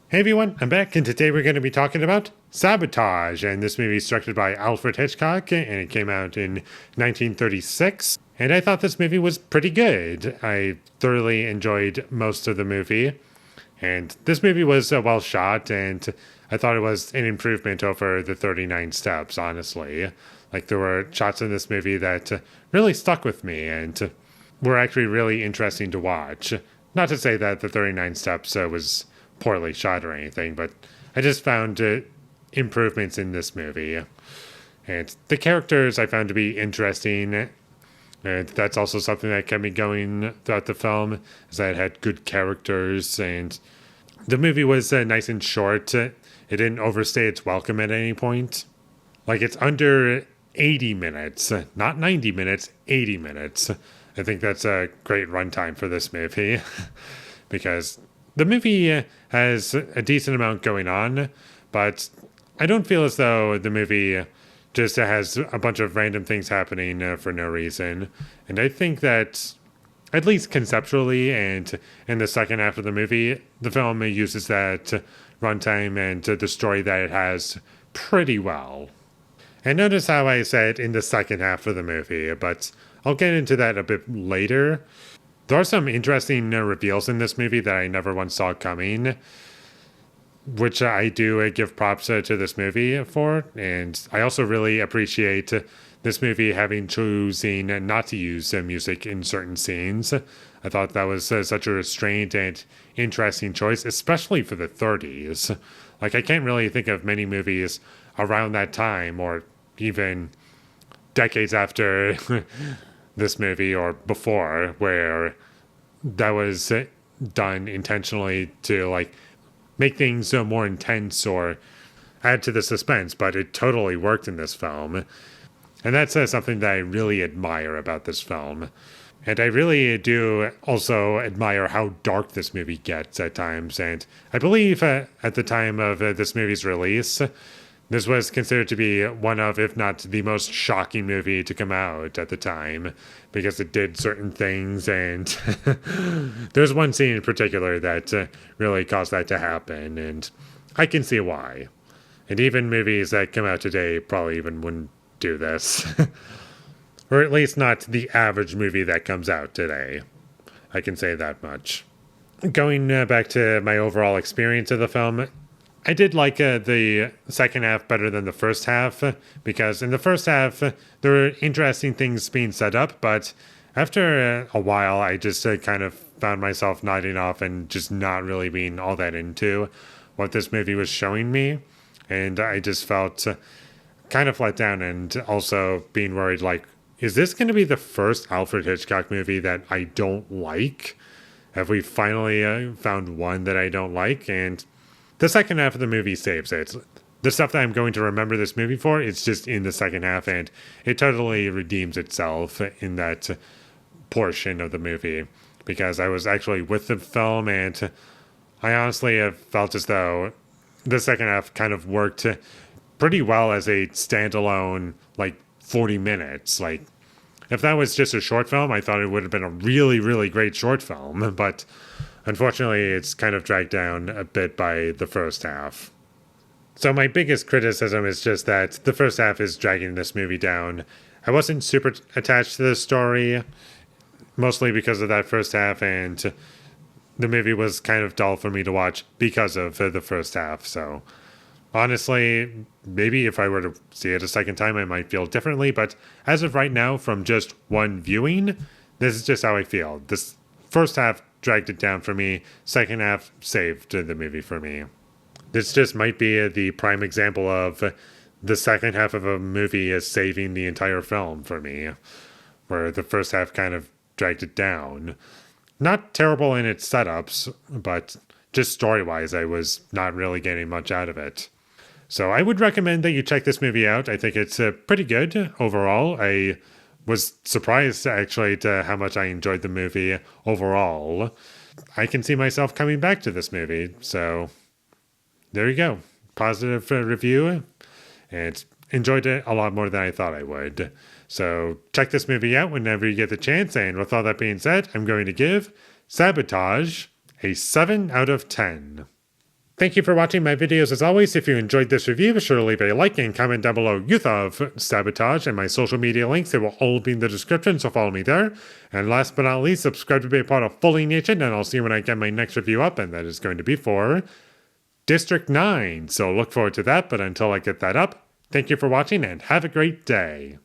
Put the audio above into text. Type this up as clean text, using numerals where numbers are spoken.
Hey everyone, I'm back, and today we're going to be talking about Sabotage. And this movie is directed by Alfred Hitchcock, and it came out in 1936. And I thought this movie was pretty good. I thoroughly enjoyed most of the movie. And this movie was well shot, and I thought it was an improvement over the 39 Steps, honestly. Like, there were shots in this movie that really stuck with me and were actually really interesting to watch. Not to say that the 39 Steps was poorly shot or anything, but I just found improvements in this movie. And the characters I found to be interesting. And that's also something that kept me going throughout the film, is that it had good characters, and the movie was nice and short. It didn't overstay its welcome at any point. Like, it's under 80 minutes, not 90 minutes, 80 minutes. I think that's a great runtime for this movie because the movie has a decent amount going on, but I don't feel as though the movie just has a bunch of random things happening for no reason. And I think that, at least conceptually and in the second half of the movie, the film uses that runtime and the story that it has pretty well. And notice how I said in the second half of the movie, but I'll get into that a bit later. There are some interesting reveals in this movie that I never once saw coming, which I do give props to this movie for. And I also really appreciate this movie having choosing not to use music in certain scenes. I thought that was such a restrained and interesting choice, especially for the 30s. Like, I can't really think of many movies around that time or even decades after this movie or before where that was done intentionally to, like, make things more intense or add to the suspense, but it totally worked in this film. And that's something that I really admire about this film. And I really do also admire how dark this movie gets at times. And I believe at the time of this movie's release, this was considered to be one of, if not the most shocking movie to come out at the time, because it did certain things, and there's one scene in particular that really caused that to happen, and I can see why. And even movies that come out today probably even wouldn't do this. Or at least not the average movie that comes out today. I can say that much. Going back to my overall experience of the film, I did like the second half better than the first half, because in the first half, there were interesting things being set up, but after a while, I just kind of found myself nodding off and just not really being all that into what this movie was showing me. And I just felt kind of let down, and also being worried, like, is this going to be the first Alfred Hitchcock movie that I don't like? Have we finally found one that I don't like? And the second half of the movie saves it. The stuff that I'm going to remember this movie for, it's just in the second half, and it totally redeems itself in that portion of the movie. Because I was actually with the film, and I honestly have felt as though the second half kind of worked pretty well as a standalone, like, 40 minutes. Like, if that was just a short film, I thought it would have been a really, really great short film, but unfortunately, it's kind of dragged down a bit by the first half. So my biggest criticism is just that the first half is dragging this movie down. I wasn't super attached to the story, mostly because of that first half, and the movie was kind of dull for me to watch because of the first half. So honestly, maybe if I were to see it a second time, I might feel differently. But as of right now, from just one viewing, this is just how I feel. This first half dragged it down for me. Second half saved the movie for me. This just might be the prime example of the second half of a movie is saving the entire film for me, where the first half kind of dragged it down. Not terrible in its setups, but just story-wise, I was not really getting much out of it. So I would recommend that you check this movie out. I think it's pretty good overall. I was surprised, actually, to how much I enjoyed the movie overall. I can see myself coming back to this movie. So there you go. Positive review. And enjoyed it a lot more than I thought I would. So check this movie out whenever you get the chance. And with all that being said, I'm going to give Sabotage a 7 out of 10. Thank you for watching my videos as always. If you enjoyed this review, be sure to leave a like and comment down below your thought of Sabotage, and my social media links. They will all be in the description, so follow me there. And last but not least, subscribe to be a part of Foley Nation, and I'll see you when I get my next review up, and that is going to be for District 9. So look forward to that, but until I get that up, thank you for watching and have a great day.